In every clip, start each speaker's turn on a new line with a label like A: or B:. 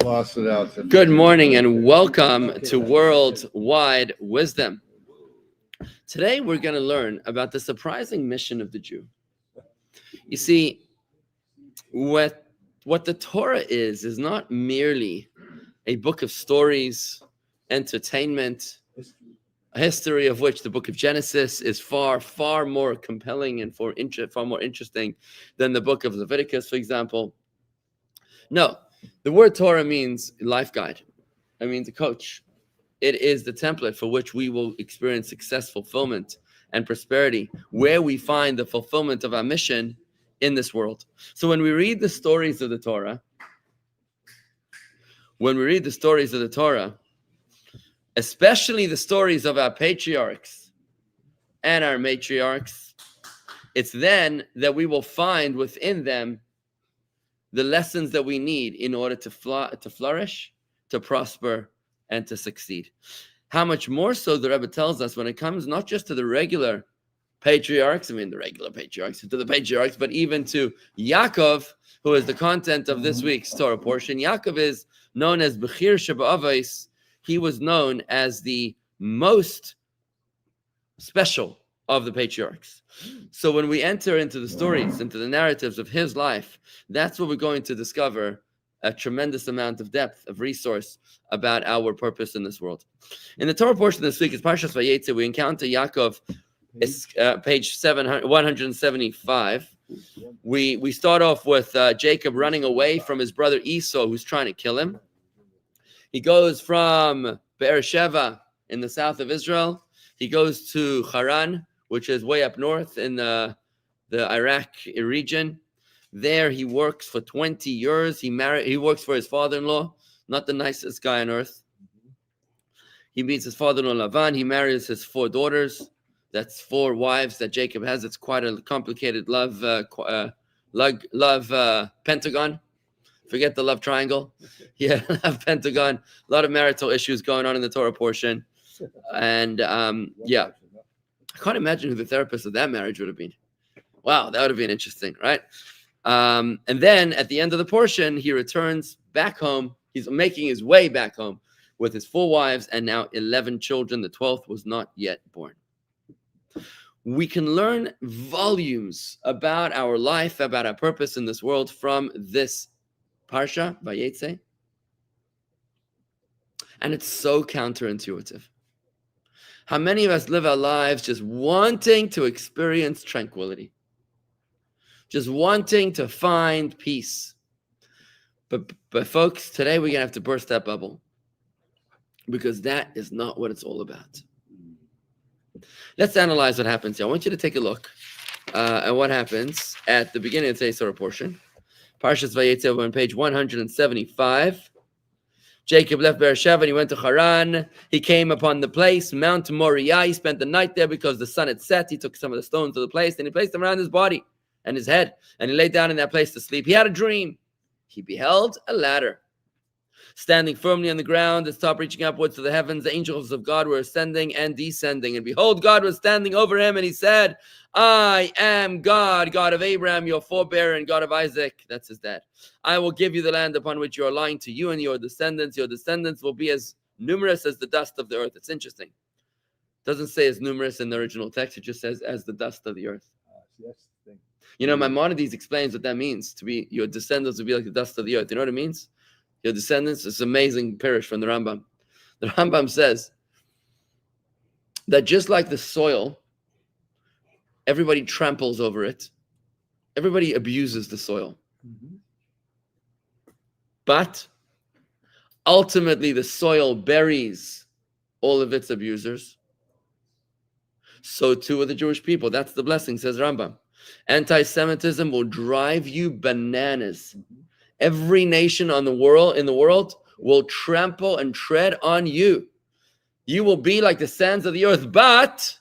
A: Lost it out.
B: Good morning and welcome to Worldwide Wisdom. Today we're going to learn about the surprising mission of the Jew. You see, what the Torah is not merely a book of stories, entertainment, a history of which the book of Genesis is far more compelling and far more interesting than the book of Leviticus, for example. No, the word Torah means life guide. It means a coach. It is the template for which we will experience success, fulfillment, and prosperity, where we find the fulfillment of our mission in this world. So when we read the stories of the Torah, especially the stories of our patriarchs and our matriarchs, it's then that we will find within them the lessons that we need in order to flourish, to prosper, and to succeed. How much more so the Rebbe tells us when it comes not just to the regular patriarchs, to the patriarchs, but even to Yaakov, who is the content of this week's Torah portion. Yaakov is known as Bechir Sheba'avos. He was known as the most special of the patriarchs. So when we enter into the stories, into the narratives of his life, that's what we're going to discover a tremendous amount of depth, of resource about our purpose in this world. In the Torah portion this week is Parshas Vayetzei. We encounter Yaakov, page 175. We start off with Jacob running away from his brother Esau, who's trying to kill him. He goes from Beersheba in the south of Israel. He goes to Haran, which is way up north in the Iraq region. There he works for 20 years. He works for his father-in-law, not the nicest guy on earth. He meets his father-in-law Lavan. He marries his 4 daughters. That's 4 wives that Jacob has. It's quite a complicated love pentagon. Forget the love triangle. Yeah, love pentagon. A lot of marital issues going on in the Torah portion. And I can't imagine who the therapist of that marriage would have been. Wow, that would have been interesting, right? And then at the end of the portion, he returns back home. He's making his way back home with his 4 wives and now 11 children. The 12th was not yet born. We can learn volumes about our life, about our purpose in this world from this Parsha, Vayetzei. And it's so counterintuitive. How many of us live our lives just wanting to experience tranquility, just wanting to find peace? But folks, today we're going to have to burst that bubble, because that is not what it's all about. Let's analyze what happens here. I want you to take a look at what happens at the beginning of today's Torah portion. Parshas Vayetzei on page 175. Jacob left Beersheba and he went to Haran. He came upon the place, Mount Moriah. He spent the night there because the sun had set. He took some of the stones of the place and he placed them around his body and his head. And he laid down in that place to sleep. He had a dream. He beheld a ladder standing firmly on the ground, its top reaching upwards to the heavens. The angels of God were ascending and descending. And behold, God was standing over him, and he said, I am God, God of Abraham, your forebear, and God of Isaac. That's his dad. I will give you the land upon which you are lying, to you and your descendants. Your descendants will be as numerous as the dust of the earth. It's interesting. It doesn't say as numerous in the original text. It just says as the dust of the earth. You know, Maimonides explains what that means. To be your descendants will be like the dust of the earth. You know what it means? Your descendants. It's amazing parish from the Rambam. The Rambam says that just like the soil, everybody tramples over it. Everybody abuses the soil. Mm-hmm. But ultimately, the soil buries all of its abusers. So too are the Jewish people. That's the blessing, says Rambam. Anti-Semitism will drive you bananas. Every nation in the world will trample and tread on you. You will be like the sands of the earth, but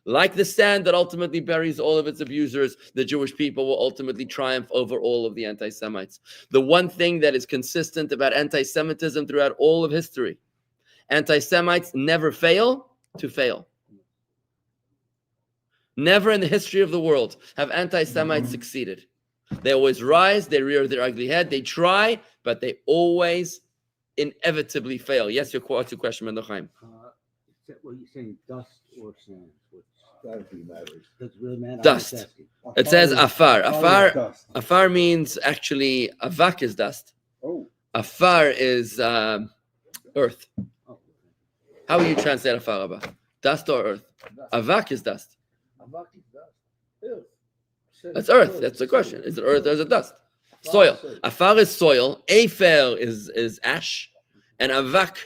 B: like the sand that ultimately buries all of its abusers, the Jewish people will ultimately triumph over all of the anti-Semites. The one thing that is consistent about anti-Semitism throughout all of history, anti-Semites never fail to fail. Never in the history of the world have anti-Semites succeeded. They always rise, they rear their ugly head, they try, but they always inevitably fail. Yes, what's your question, Menachem?
A: What are you saying, dust or sand?
C: That really matters.
A: Does it really matter?
B: Dust. It says afar.
C: Dust.
B: Afar means actually, avak is dust.
C: Oh.
B: Afar is earth.
A: Oh.
B: How will you translate afar, Abba? Dust or earth? Avak is dust.
C: Avak is dust. Earth.
B: That's earth. That's the question. Is it earth or is it dust? Soil. Afar is soil. Afer is ash. And avak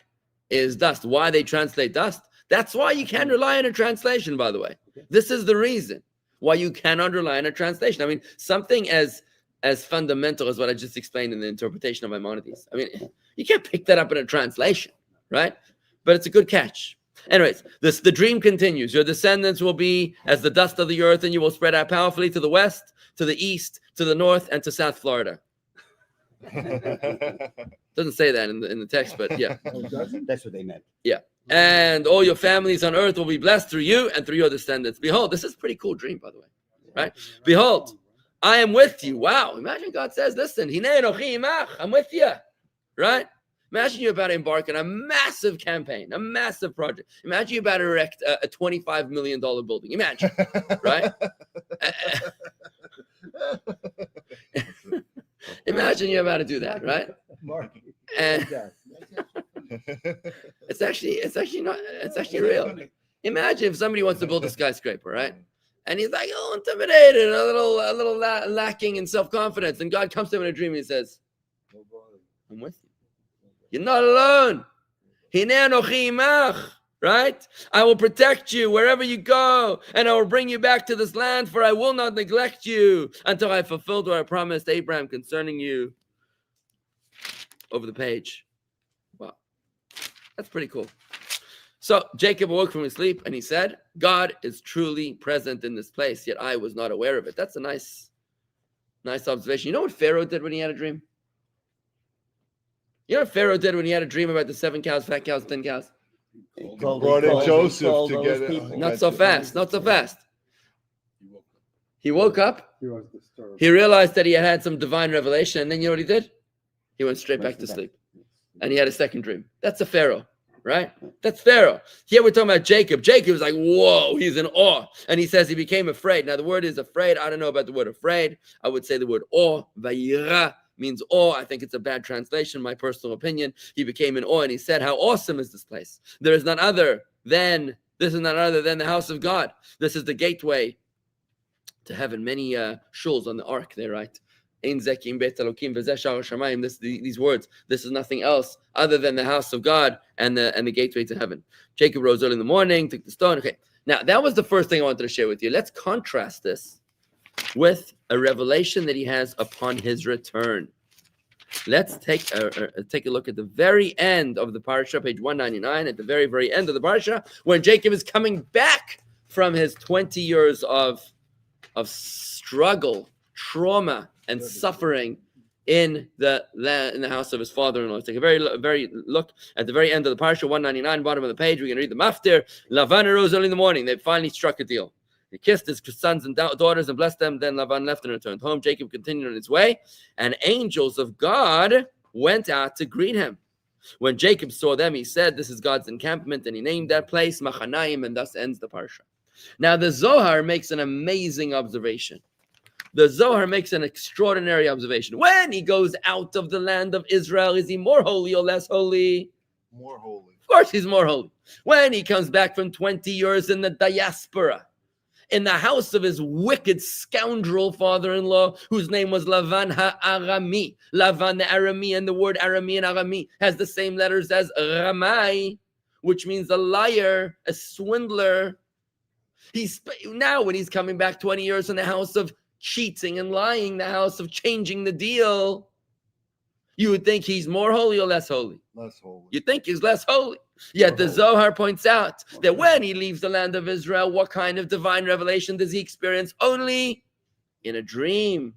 B: is dust. Why they translate dust? That's why you can't rely on a translation, by the way. This is the reason why you cannot rely on a translation. I mean, something as fundamental as what I just explained in the interpretation of Maimonides. I mean, you can't pick that up in a translation, right? But it's a good catch. Anyways, the dream continues. Your descendants will be as the dust of the earth, and you will spread out powerfully to the west, to the east, to the north, and to South Florida. Doesn't say that in the text, but yeah.
A: That's what they meant.
B: Yeah. And all your families on earth will be blessed through you and through your descendants. Behold, this is a pretty cool dream, by the way. Right? Behold, I am with you. Wow. Imagine God says, listen, I'm with you. Right? Imagine you're about to embark on a massive campaign, a massive project. Imagine you're about to erect a $25 million building. Imagine. Right? Imagine you're about to do that, right? And it's actually real. Imagine if somebody wants to build a skyscraper, right? And he's like, oh, intimidated, a little lacking in self-confidence. And God comes to him in a dream and he says, I'm with you. You're not alone. Right? I will protect you wherever you go, and I will bring you back to this land, for I will not neglect you until I fulfilled what I promised Abraham concerning you. Over the page. Wow. That's pretty cool. So Jacob awoke from his sleep, and he said, God is truly present in this place, yet I was not aware of it. That's a nice observation. You know what Pharaoh did when he had a dream? You know what Pharaoh did when he had a dream about the 7 cows, fat cows, 10 cows?
C: Brought in Joseph together.
B: Not so fast. He woke up. He realized that he had some divine revelation, and then you know what he did? He went straight back to sleep. And he had a second dream. That's a Pharaoh, right? That's Pharaoh. Here we're talking about Jacob. Jacob was like, whoa, he's in awe. And he says he became afraid. Now the word is afraid. I don't know about the word afraid. I would say the word awe. Vayira means awe. I think it's a bad translation, my personal opinion. He became in awe, and he said, how awesome is this place? This is none other than the house of God. This is the gateway to heaven. Many shuls on the ark there, right? These words, this is nothing else other than the house of God and the gateway to heaven. Jacob rose early in the morning, took the stone. Okay, now that was the first thing I wanted to share with you. Let's contrast this with a revelation that he has upon his return. Let's take a look at the very end of the parsha, page 199, at the very, very end of the parsha, when Jacob is coming back from his 20 years of struggle, trauma, and suffering in the house of his father-in-law. Let's take a very look at the very end of the parsha, 199, bottom of the page. We can read the maftir. Lavan arose early in the morning. They finally struck a deal. He kissed his sons and daughters and blessed them. Then Lavan left and returned home. Jacob continued on his way, and angels of God went out to greet him. When Jacob saw them, he said, this is God's encampment, and he named that place Machanaim, and thus ends the parsha. Now the Zohar makes an amazing observation. The Zohar makes an extraordinary observation. When he goes out of the land of Israel, is he more holy or less holy?
C: More holy.
B: Of course he's more holy. When he comes back from 20 years in the diaspora, in the house of his wicked scoundrel father-in-law, whose name was Lavan ha-Arami. Lavan the Arami, and the word Arami and Arami has the same letters as Ramai, which means a liar, a swindler. Now when he's coming back 20 years in the house of cheating and lying, the house of changing the deal, you would think he's more holy or less holy?
C: Less holy.
B: You think he's less holy. Yet the Zohar points out that when he leaves the land of Israel, what kind of divine revelation does he experience? Only in a dream.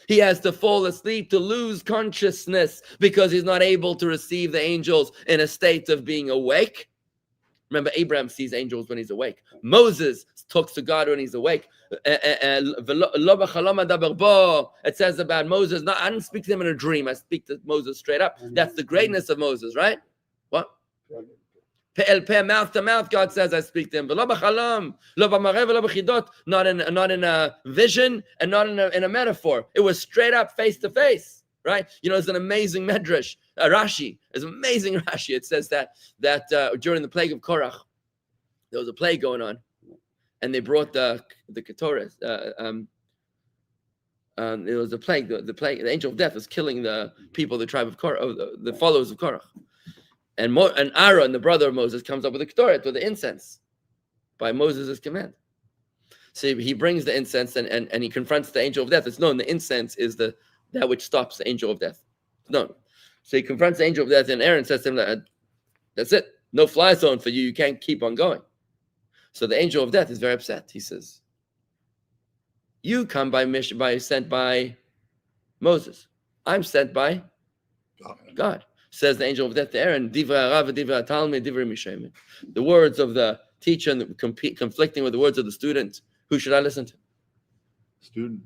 B: He has to fall asleep, to lose consciousness, because he's not able to receive the angels in a state of being awake. Remember, Abraham sees angels when he's awake. Moses talks to God when he's awake. It says about Moses, I didn't speak to him in a dream. I speak to Moses straight up. That's the greatness of Moses, right? What? Mouth to mouth, God says, I speak to him. Not in a vision and not in a metaphor. It was straight up, face to face, right? It's an amazing medrash. Rashi is amazing. Rashi. It says that during the plague of Korach, there was a plague going on, and they brought the Ketores. It was a plague. The plague. The angel of death was killing the people of the tribe of Korach, the followers of Korach. And Aaron, the brother of Moses, comes up with a Ketores, with the incense, by Moses' command. So he brings the incense and he confronts the angel of death. It's known the incense is that which stops the angel of death. It's known. So he confronts the angel of death, and Aaron says to him, that's it. No fly zone for you. You can't keep on going. So the angel of death is very upset. He says, you come sent by Moses. I'm sent by God. Says the angel of death to Aaron, the words of the teacher and conflicting with the words of the student. Who should I listen to?
C: Student.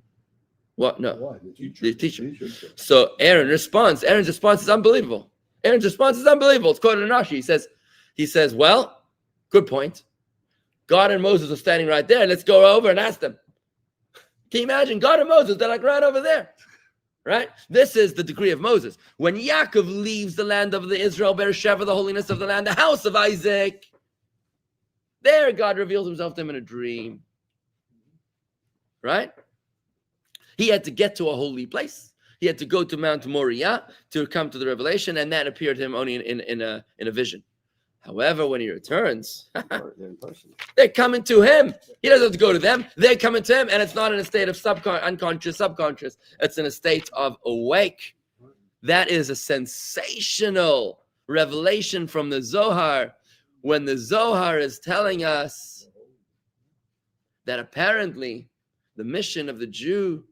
B: What? No.
C: Why?
B: The teacher. So Aaron's response is unbelievable. It's quoted in Rashi. He says, well, good point. God and Moses are standing right there. Let's go over and ask them. Can you imagine? God and Moses, they're like right over there. Right? This is the degree of Moses. When Yaakov leaves the land of the Israel, Beersheba, the holiness of the land, the house of Isaac, there God reveals himself to him in a dream. Right? He had to get to a holy place. He had to go to Mount Moriah to come to the revelation, and that appeared to him only in a vision. However, when he returns, they're coming to him. He doesn't have to go to them. They're coming to him, and it's not in a state of unconscious, subconscious. It's in a state of awake. That is a sensational revelation from the Zohar, when the Zohar is telling us that apparently the mission of the Jew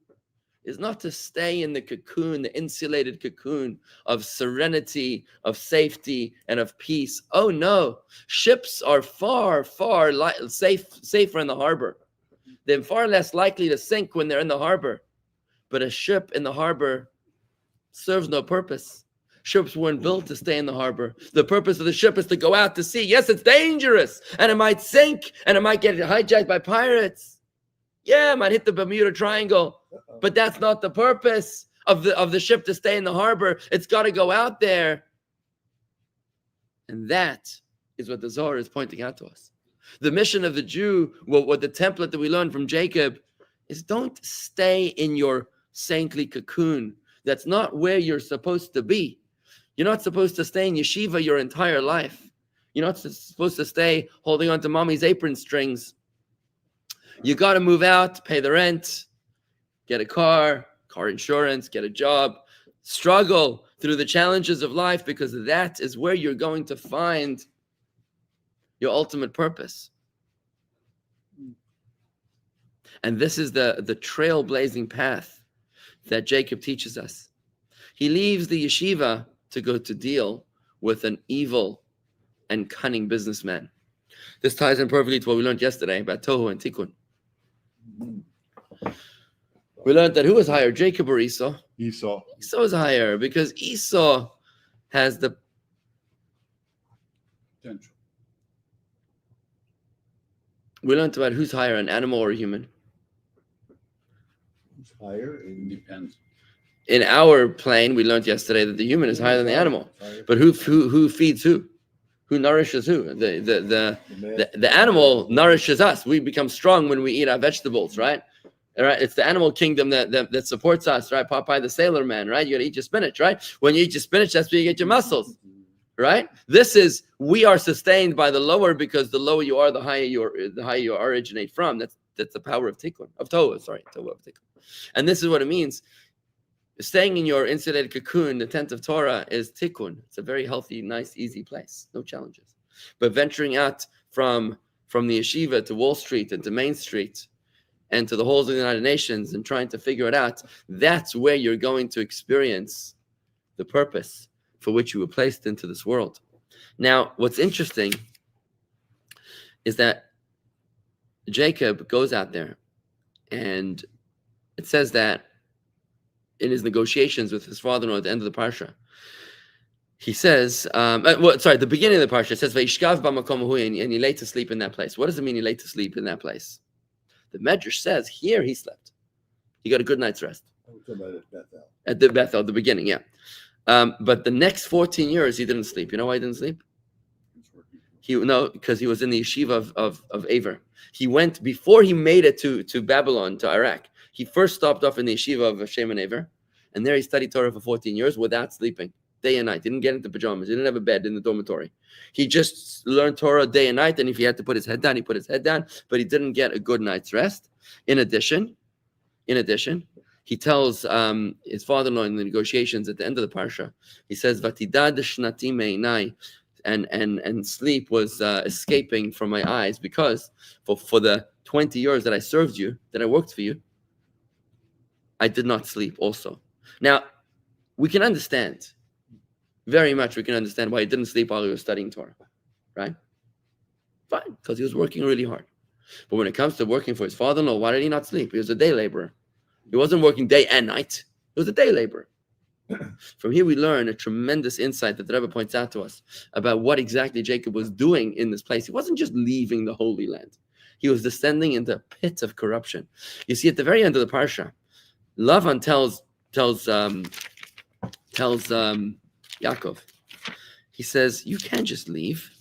B: is not to stay in the cocoon, the insulated cocoon of serenity, of safety, and of peace. Oh no, ships are far safer in the harbor. They're far less likely to sink when they're in the harbor. But a ship in the harbor serves no purpose. Ships weren't built to stay in the harbor. The purpose of the ship is to go out to sea. Yes, it's dangerous, and it might sink, and it might get hijacked by pirates. Yeah, it might hit the Bermuda Triangle, but that's not the purpose of the ship to stay in the harbor. It's got to go out there. And that is what the Zohar is pointing out to us. The mission of the Jew, what the template that we learned from Jacob, is don't stay in your saintly cocoon. That's not where you're supposed to be. You're not supposed to stay in yeshiva your entire life. You're not supposed to stay holding on to mommy's apron strings. You got to move out, pay the rent, get a car insurance, get a job, struggle through the challenges of life, because that is where you're going to find your ultimate purpose. And this is the trailblazing path that Jacob teaches us. He leaves the yeshiva to go to deal with an evil and cunning businessman. This ties in perfectly to what we learned yesterday about Tohu and Tikkun. We learned that who was higher, Jacob or Esau?
C: Esau.
B: Esau is higher because Esau has the
C: Potential.
B: We learned about who's higher, an animal or a human.
C: Who's higher? It depends.
B: In our plane, we learned yesterday that the human is higher than the animal. But who feeds who? Who nourishes who? The animal nourishes us. We become strong when we eat our vegetables, right? All right, it's the animal kingdom that supports us, right? Popeye the Sailor Man, right? You got to eat your spinach, right? When you eat your spinach, that's where you get your muscles, right? We are sustained by the lower, because the lower you are, the higher you originate from. That's the power of Tikkun, of Tohu, of Tikkun. And this is what it means. Staying in your insulated cocoon, the tent of Torah, is Tikkun. It's a very healthy, nice, easy place. No challenges. But venturing out from the yeshiva to Wall Street and to Main Street and to the halls of the United Nations and trying to figure it out, that's where you're going to experience the purpose for which you were placed into this world. Now, what's interesting is that Jacob goes out there, and it says that in his negotiations with his father-in-law at the end of the parsha, he says, the beginning of the parsha, it says, "Vayishkav b'makom ahu," and he laid to sleep in that place. What does it mean he laid to sleep in that place? The Medrash says here he slept. He got a good night's rest. At the Bethel, the beginning, yeah. But the next 14 years he didn't sleep. You know why he didn't sleep? Because he was in the yeshiva of Aver. He went, before he made it to Babylon, to Iraq, he first stopped off in the yeshiva of Shem and Aver, and there he studied Torah for 14 years without sleeping, day and night. Didn't get into pajamas. He didn't have a bed in the dormitory. He just learned Torah day and night, and if he had to put his head down, he put his head down, but he didn't get a good night's rest. In addition, he tells his father-in-law in the negotiations at the end of the parsha, he says, "Vatidad shnati meinai," and sleep was escaping from my eyes, because for the 20 years that I served you, that I worked for you, I did not sleep also. Now, we can understand, very much we can understand why he didn't sleep while he was studying Torah, right? Fine, because he was working really hard. But when it comes to working for his father-in-law, why did he not sleep? He was a day laborer. He wasn't working day and night. He was a day laborer. From here we learn a tremendous insight that the Rebbe points out to us about what exactly Jacob was doing in this place. He wasn't just leaving the Holy Land. He was descending into a pit of corruption. You see, at the very end of the parsha, Lavan tells Yaakov, he says, "You can't just leave."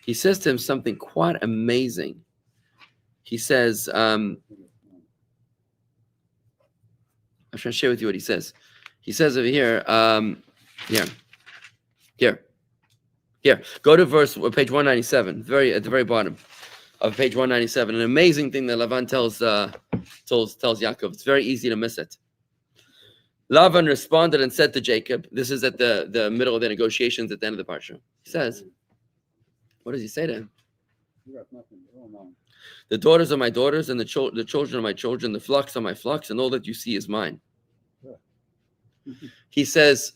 B: He says to him something quite amazing. He says, I'm trying to share with you what he says. He says over here, here. Go to page 197, at the very bottom of page 197. An amazing thing that Lavan tells Yaakov. It's very easy to miss it. Lavan responded and said to Jacob, this is at the middle of the negotiations at the end of the parsha. He says, what does he say to him? The daughters are my daughters, and the children are my children. The flocks are my flocks, and all that you see is mine. He says,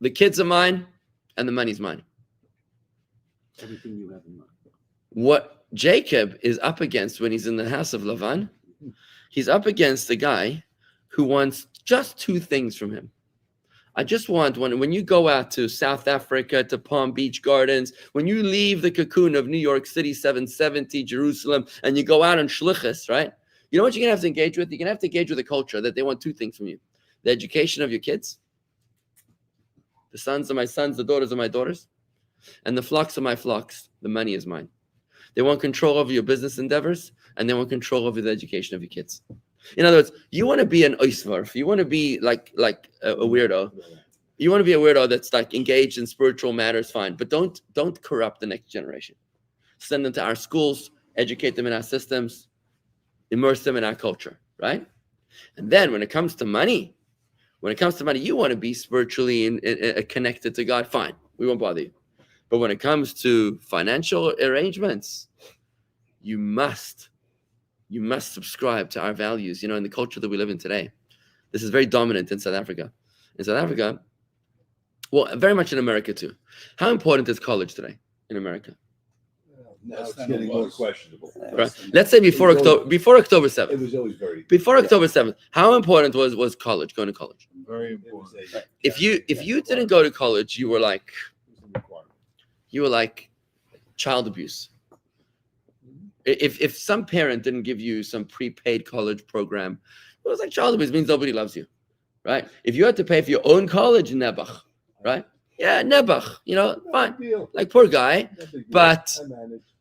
B: the kids are mine, and the money's mine.
A: Everything you have in mind.
B: What Jacob is up against when he's in the house of Lavan, he's up against a guy who wants just two things from him. I just want, when you go out to South Africa, to Palm Beach Gardens, when you leave the cocoon of New York City, 770, Jerusalem, and you go out on shlichus, right? You know what you're going to have to engage with? You're going to have to engage with a culture that they want two things from you. The education of your kids. The sons are my sons, the daughters are my daughters. And the flocks are my flocks. The money is mine. They want control over your business endeavors, and they want control over the education of your kids. In other words, you want to be an oisvarf. You want to be like a weirdo. You want to be a weirdo that's like engaged in spiritual matters, fine. But don't corrupt the next generation. Send them to our schools, educate them in our systems, immerse them in our culture, right? And then when it comes to money, you want to be spiritually connected to God, fine. We won't bother you. But when it comes to financial arrangements, you must subscribe to our values, in the culture that we live in today. This is very dominant in South Africa. In South Africa, well, very much in America too. How important is college today in America?
D: Now it's getting more questionable.
B: Right. Let's say before October 7th.
D: It was always very.
B: Before October 7th, how important was college, going to college?
C: Very important.
B: If you didn't go to college, you were like child abuse. If some parent didn't give you some prepaid college program, it was like child abuse. It means nobody loves you, right? If you had to pay for your own college, Nebuch, right? Yeah, Nebuch, fine. Like, poor guy.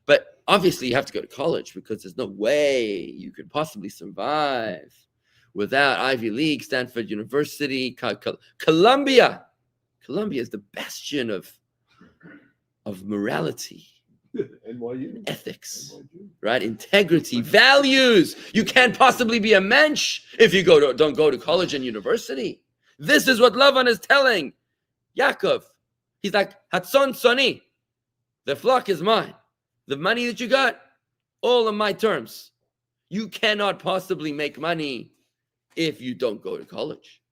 B: But obviously you have to go to college, because there's no way you could possibly survive without Ivy League, Stanford University, Columbia. Columbia is the bastion of morality.
D: NYU.
B: Ethics, right? Integrity, values. You can't possibly be a mensch if you don't go to college and university. This is what Lavan is telling Yaakov. He's like, Hatson Soni, the flock is mine. The money that you got, all on my terms. You cannot possibly make money if you don't go to college,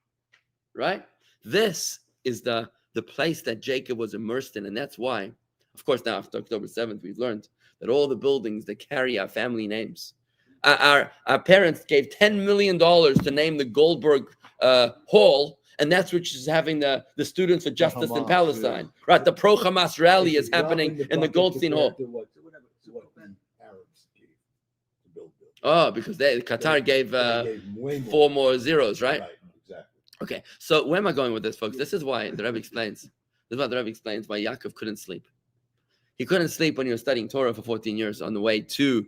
B: right? This is the place that Jacob was immersed in, and that's why, of course, now after October 7th, we've learned that all the buildings that carry our family names. Our parents gave $10 million to name the Goldberg Hall, and that's which is having the Students for Justice in
D: Hamas,
B: Palestine. Right, the pro-Hamas rally is happening in the Goldstein Hall.
D: What the Arabs gave to build buildings.
B: Oh, because Qatar gave
D: They gave way more.
B: 4 more zeros, right?
D: Exactly.
B: Okay, so where am I going with this, folks? This is why the Rebbe explains. This is why the Rebbe explains why Yaakov couldn't sleep. He couldn't sleep when he was studying Torah for 14 years on the way to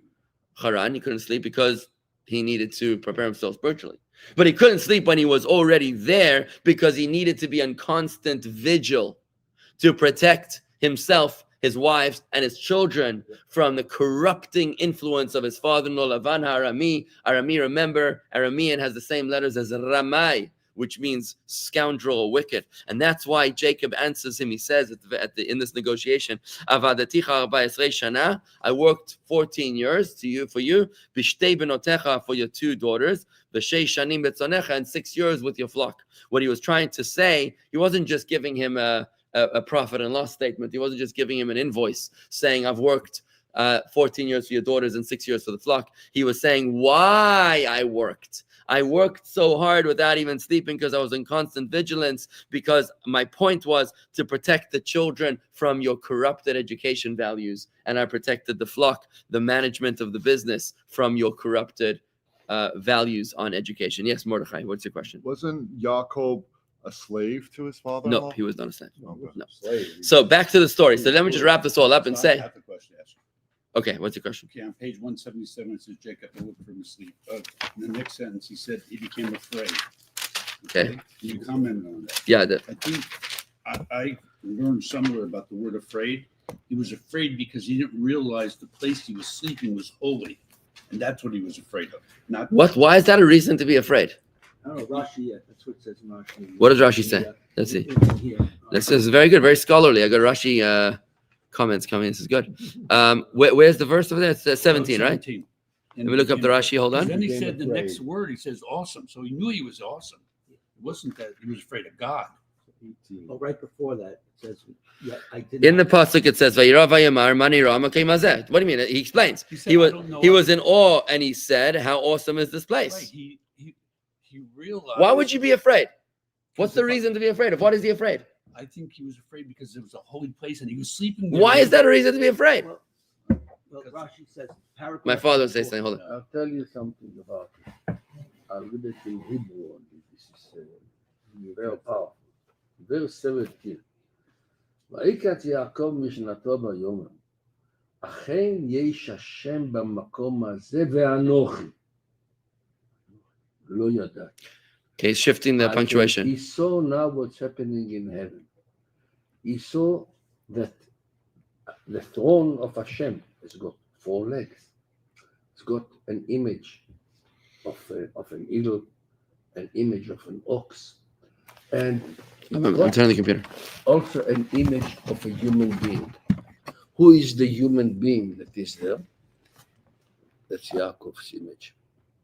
B: Haran. He couldn't sleep because he needed to prepare himself spiritually. But he couldn't sleep when he was already there because he needed to be on constant vigil to protect himself, his wives, and his children from the corrupting influence of his father-in-law, Lavan Arami. Arami, remember, Aramean has the same letters as Ramai, which means scoundrel or wicked. And that's why Jacob answers him. He says in this negotiation, Avadaticha 14 shana, I worked 14 years for you, Bishtei benotecha, for your 2 daughters, B'shei shanim betzonecha, and 6 years with your flock. What he was trying to say, he wasn't just giving him a profit and loss statement. He wasn't just giving him an invoice saying, I've worked 14 years for your daughters and 6 years for the flock. He was saying why I worked. I worked so hard without even sleeping because I was in constant vigilance, because my point was to protect the children from your corrupted education values. And I protected the flock, the management of the business, from your corrupted values on education. Yes, Mordechai, what's your question?
C: Wasn't Yaakov a slave to his father?
B: No, he was not a slave.
C: Okay.
B: No.
D: Slave.
B: So back to the story. So let me just wrap this all up and
C: So I
B: say,
C: have a question to ask you.
B: okay, what's your question?
C: Okay, on page 177, it says Jacob awoke from his sleep. In the next sentence, he said he became afraid.
B: Okay.
C: Can you comment on that?
B: Yeah,
C: I think I learned somewhere about the word afraid. He was afraid because he didn't realize the place he was sleeping was holy. And that's what he was afraid of. Not
B: what? Why is that a reason to be afraid?
A: I don't know, Rashi, yeah, that's what it says in Rashi.
B: What does Rashi say? Let's see. This is very good, very scholarly. I got Rashi comments coming. This is good. Where's the verse over there? It's 17, right?
C: 17.
B: Let me look up the Rashi. Hold on.
C: Then he
D: Became
C: said the
D: afraid.
C: next word, he says awesome. So he knew he was awesome. It wasn't that he was afraid of God.
A: But right before that, it says, yeah, I did
B: In the
A: not-
B: pasuk, it says, "Vayira vayamar mani rama kemazeh." What do you mean? He explains.
C: He said,
B: He
C: "I
B: was
C: don't know."
B: he was in awe, and he said, "How awesome is this
C: Right.
B: place?"
C: He realized.
B: Why would you be afraid? What's the reason to be afraid of? What is he afraid?
C: I think he was afraid because it was a holy place and he was sleeping there.
B: Why is that a reason to be afraid?
A: Well, Rashi says, paragraph
B: My father says
A: before-
B: something. Hold on.
E: I'll tell you something about it. I'll read it in Hebrew only. This is very powerful. Verse 17. ויקץ יעקב משנתו ביום, אכן יש השם במקום הזה ואנוכי. לא ידעתי.
B: Okay, he's shifting the punctuation.
E: He saw now what's happening in heaven. He saw that the throne of Hashem has got 4 legs. It's got an image of an eagle, an image of an ox, and
B: I'm turning the computer.
E: also an image of a human being. Who is the human being that is there? That's Yaakov's image.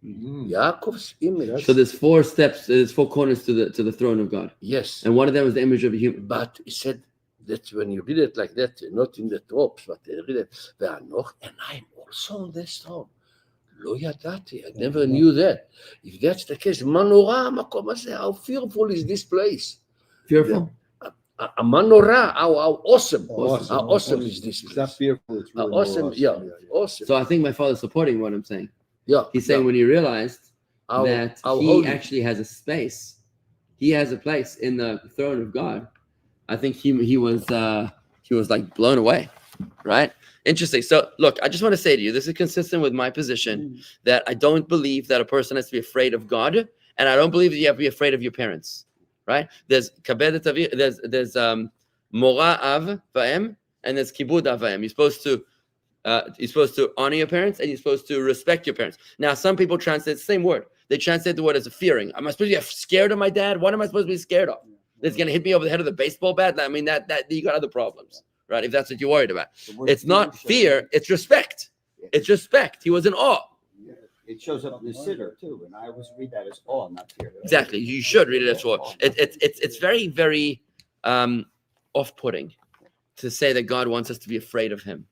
E: Yaakov's image.
B: So there's 4 steps. There's 4 corners to the throne of God,
E: Yes,
B: and one of them is the image of a human.
E: but he said that when you read it like that, not in the tropes, but you read it, "Ve'anoch," and I'm also on this throne. לא ידעתי, I never knew that. If that's the case, מה נורא המקום הזה? How fearful is this place?
B: Fearful.
E: מה נורא? How awesome.
D: Awesome.
E: How awesome is this
D: It's not
E: place?
D: fearful. It's
E: How
D: really more
E: awesome, yeah, awesome.
B: So I think my father's supporting what I'm saying.
E: Yeah,
B: He's saying
E: yeah.
B: when he realized
E: How-
B: that
E: how
B: he
E: holy.
B: actually has a space, he has a place in the throne of God. I think he was like blown away, right? Interesting. So look, I just want to say to you, this is consistent with my position that I don't believe that a person has to be afraid of God, and I don't believe that you have to be afraid of your parents, right? There's kabedet avi, there's mora av va'em, and there's kibud av va'em. You're supposed to honor your parents, and you're supposed to respect your parents. Now, some people translate the same word. They translate the word as a fearing. Am I supposed to be scared of my dad? What am I supposed to be scared of? That's going to hit me over the head with a baseball bat? I mean, that you got other problems, right? If that's what you're worried about. It's not fear, it's respect. It's respect. He was in awe.
F: It shows up in the sitter too, and I always read that as awe, not fear.
B: Exactly. You should read it as well. It's very, very off-putting to say that God wants us to be afraid of him.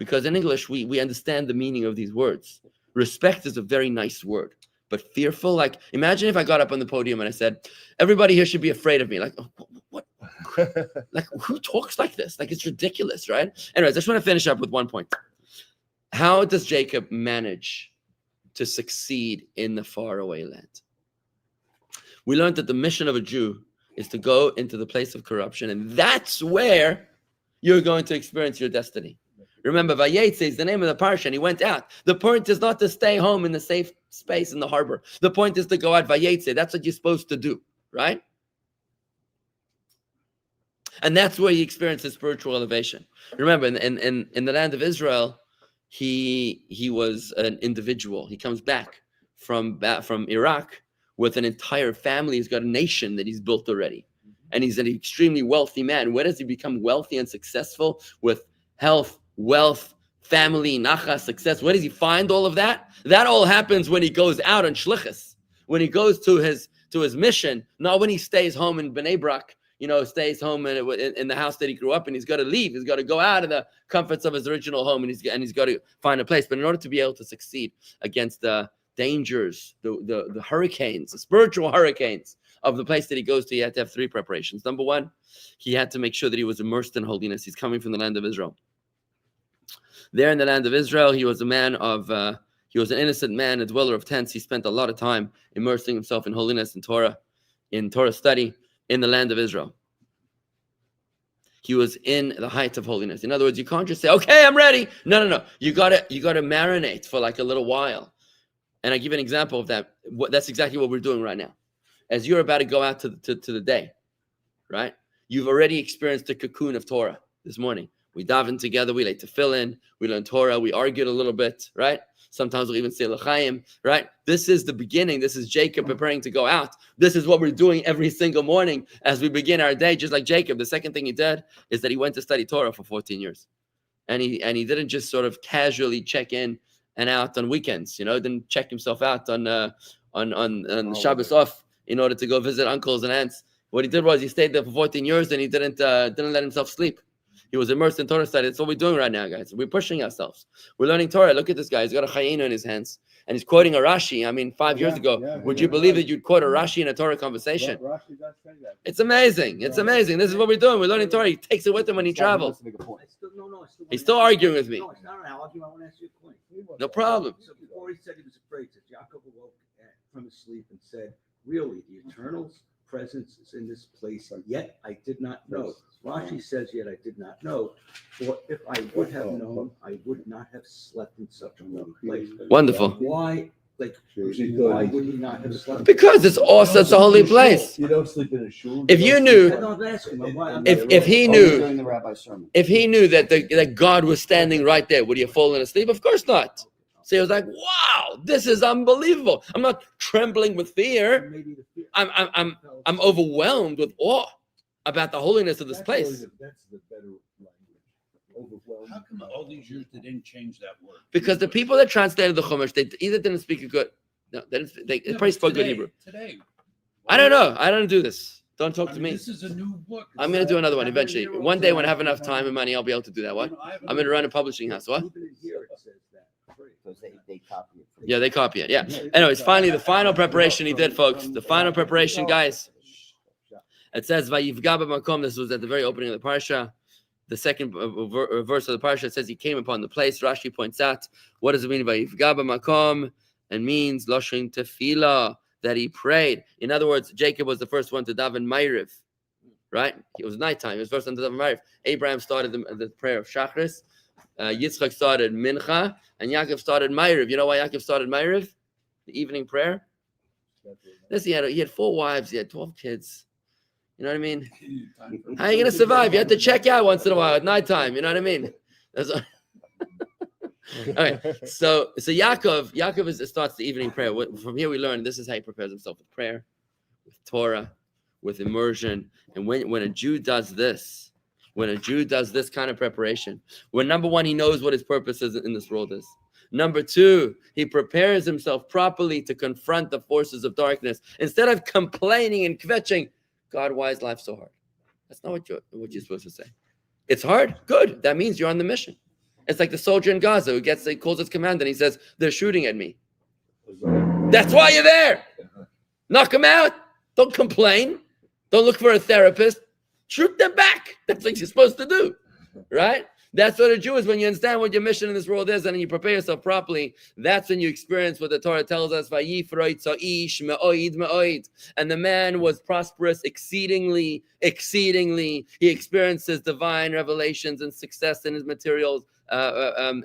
B: Because in English, we understand the meaning of these words. Respect is a very nice word, but fearful, like, imagine if I got up on the podium and I said, everybody here should be afraid of me. Like, what? Like, who talks like this? Like, it's ridiculous, right? Anyways, I just want to finish up with one point. How does Jacob manage to succeed in the faraway land? We learned that the mission of a Jew is to go into the place of corruption, and that's where you're going to experience your destiny. Remember, Vayetzei is the name of the parsha, and he went out. The point is not to stay home in the safe space in the harbor. The point is to go out, Vayetzei. That's what you're supposed to do, right? And that's where he experienced his spiritual elevation. Remember, in the land of Israel, he was an individual. He comes back from Iraq with an entire family. He's got a nation that he's built already. And he's an extremely wealthy man. Where does he become wealthy and successful? With health, wealth, family, nachas, success. Where does he find all of that? That all happens when he goes out on shlichus, when he goes to his mission, not when he stays home in Bnei Brak, stays home in the house that he grew up in. He's got to leave. He's got to go out of the comforts of his original home, and he's got to find a place. But in order to be able to succeed against the dangers, the hurricanes, the spiritual hurricanes of the place that he goes to, he had to have three preparations. Number one, he had to make sure that he was immersed in holiness. He's coming from the land of Israel. There in the land of Israel, he was he was an innocent man, a dweller of tents. He spent a lot of time immersing himself in holiness and Torah, in Torah study in the land of Israel. He was in the height of holiness. In other words, you can't just say, okay, I'm ready. No. You gotta marinate for like a little while. And I give an example of that. That's exactly what we're doing right now. As you're about to go out to the day, right? You've already experienced the cocoon of Torah this morning. We daven together, we like to fill in, we learn Torah, we argued a little bit, right? Sometimes we'll even say l'chaim, right? This is the beginning. This is Jacob preparing to go out. This is what we're doing every single morning as we begin our day, just like Jacob. The second thing he did is that he went to study Torah for 14 years. And he didn't just sort of casually check in and out on weekends, didn't check himself out on Shabbos off in order to go visit uncles and aunts. What he did was he stayed there for 14 years and he didn't let himself sleep. He was immersed in Torah study. That's what we're doing right now, guys. We're pushing ourselves. We're learning Torah. Look at this guy. He's got a chayinu in his hands. And he's quoting a Rashi. I mean, 5 years ago, would you believe that you'd quote a Rashi in a Torah conversation?
D: Rashi does say that.
B: It's amazing. It's amazing. This is what we're doing. We're learning Torah. He takes it with him when he travels. He's still arguing with me.
A: No, it's not an argument. I want to ask you a point.
B: No problem.
A: So before he said he was afraid, said Yaakov awoke from his sleep and said, really, the Eternal's presence is in this place, yet I did not know. Rashi says, yet I did not know. For if I would have known, I would not have slept in such a holy place.
B: Wonderful.
A: Why? Why would he not have slept?
B: Because it's also such a holy place.
D: You don't sleep in a shul.
B: If you knew,
A: If
B: he knew,
F: During the rabbi's sermon.
B: if he knew that God was standing right there, would he have fallen asleep? Of course not. So he was like, wow, this is unbelievable. I'm not trembling with fear. I'm overwhelmed with awe about the holiness of this place.
D: That's the better language. Overwhelmed.
C: How come all these years they didn't change that word?
B: Because the people that translated the Chumash, they either didn't speak a good, no, they probably spoke good Hebrew.
C: Today.
B: I don't know. I don't do this. Don't talk to me.
C: This is a new book.
B: I'm going to do another one eventually. One day when I have enough time and money, I'll be able to do that. What? I'm going to run a publishing house. What?
F: Because they copy it.
B: Yeah, they copy it. Yeah. Anyways, finally, the final preparation he did, folks. The final preparation, guys. It says, Vayivga b'makom. This was at the very opening of the parsha. The second verse of the parsha, it says he came upon the place. Rashi points out, what does it mean, Vayivga b'makom? And means loshin tefillah, that he prayed. In other words, Jacob was the first one to daven Ma'ariv, right? It was nighttime. He was the first one to daven Ma'ariv. Abraham started the prayer of Shachris. Yitzchak started Mincha, and Yaakov started Ma'ariv. You know why Yaakov started Ma'ariv? The evening prayer. This he had 4 wives. He had 12 kids. You know what I mean? How are you gonna survive? You have to check out once in a while at nighttime. You know what I mean? That's all. Okay. So Yaakov starts the evening prayer. From here we learn this is how he prepares himself with prayer, with Torah, with immersion. And when a Jew does this, kind of preparation, when number one, he knows what his purpose is in this world is. Number two, he prepares himself properly to confront the forces of darkness. Instead of complaining and kvetching, God, why is life so hard? That's not what you're supposed to say. It's hard? Good. That means you're on the mission. It's like the soldier in Gaza who he calls his commander and he says, they're shooting at me. That's why you're there. Knock them out. Don't complain. Don't look for a therapist. Shoot them back. That's what you're supposed to do, right? That's what a Jew is. When you understand what your mission in this world is and you prepare yourself properly, that's when you experience what the Torah tells us. And the man was prosperous exceedingly. He experiences divine revelations and success in his materials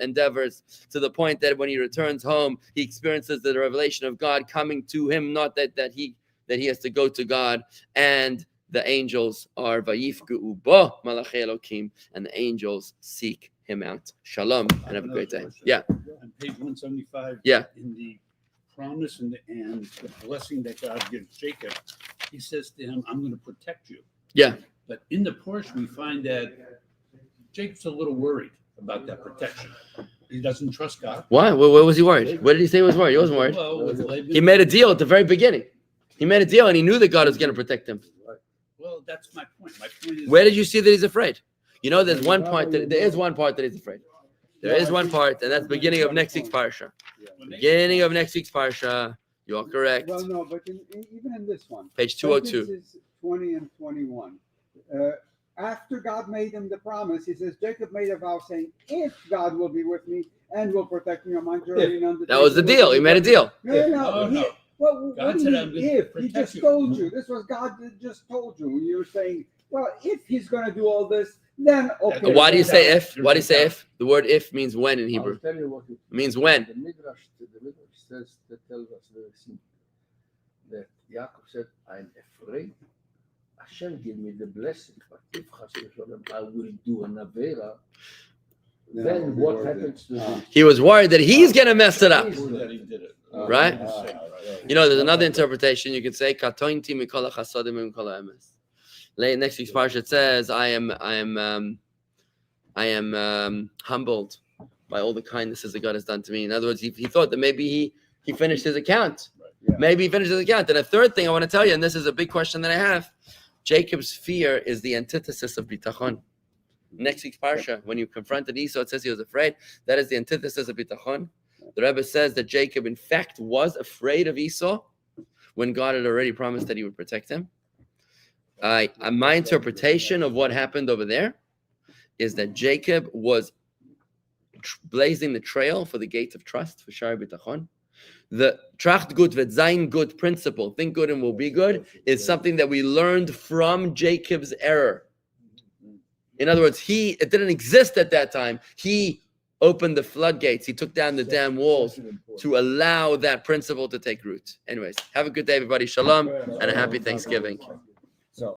B: endeavors, to the point that when he returns home, he experiences the revelation of God coming to him, not that he has to go to God. And the angels are vayifgeu bo malachei Elokim, and the angels seek him out. Shalom, and have a great day. Yeah.
C: On page 175.
B: Yeah.
C: In the promise and the blessing that God gives Jacob, he says to him, I'm going to protect you.
B: Yeah.
C: But in the Porsche, we find that Jacob's a little worried about that protection. He doesn't trust God.
B: Why? Where was he worried? What did he say he was worried? He wasn't worried.
C: Well, with Laban,
B: He made a deal at the very beginning. He made a deal and he knew that God was going to protect him.
C: well, that's my point. My point is,
B: Where did you see that he's afraid? You know, there is one part that he's afraid. There is one part, and that's beginning of next week's parsha. Beginning of next week's parsha. You are correct.
G: Well, no, but even in this one,
B: Page 202.
G: sentences 20 and 21. After God made him the promise, he says, Jacob made a vow saying, if God will be with me and will protect me on my journey. And
B: That was the deal. He made a deal.
G: No.
C: No.
G: What
C: God
G: do
C: said,
G: you
C: "I'm
G: mean
C: gonna
G: if? He
C: protect
G: just
C: you."
G: told you. This was God that just told you. You're saying, well, if he's going to do all this, then okay.
B: Why do you say
C: There's
B: if? Why do you say
C: no
B: if? The word if means when in Hebrew.
E: I'll tell you what it
B: Means when.
E: The Midrash says, that tells us very simple, that Yaakov said, I'm afraid Hashem give me the blessing, but if Chas v'sholem, I will do an avera, then what happens to him?
B: He was worried that he's going to mess it up.
C: that he did it.
B: Right? You know, there's another interpretation. You could say, "Katointi mikol hachasadim mikol ha'emes." Next week's parsha it says, "I am humbled by all the kindnesses that God has done to me." In other words, he thought that maybe he finished his account.
G: Yeah.
B: Maybe he finished his account. And a third thing I want to tell you, and this is a big question that I have: Jacob's fear is the antithesis of bitachon. Next week's parsha, when you confronted Esau, it says he was afraid. That is the antithesis of bitachon. The Rebbe says that Jacob, in fact, was afraid of Esau when God had already promised that he would protect him. My interpretation of what happened over there is that Jacob was blazing the trail for the gate of trust, for Shari Bitachon. The tracht gut wird sein gut principle, think good and will be good, is something that we learned from Jacob's error. In other words, it didn't exist at that time. He opened the floodgates. He took down the damn walls to allow that principle to take root. Anyways, have a good day, everybody. Shalom and a happy Thanksgiving.